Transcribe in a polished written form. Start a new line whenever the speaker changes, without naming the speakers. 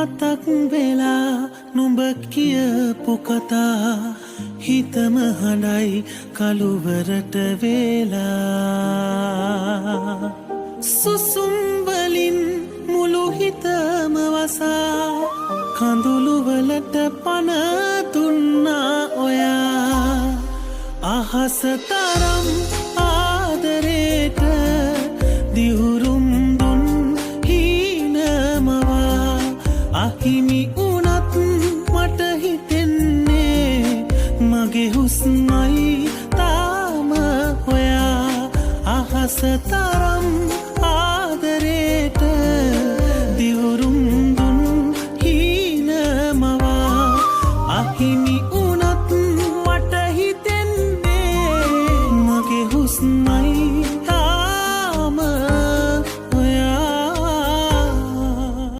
මතක් වෙලා නුඹ කියපු කතා හිතම හඬයි කළුවරට වේලා සුසුම් වලින් මුළු හිතම වසා කඳුළු වලට පන දුන්නා ඔයා අහස තරම් ආදරේට දිවුරුම් දුන් හීනමවා අහිමි වුණත් මට හිතෙන්නේ මගේ හුස්මයි තාම හොයා අහස තරම්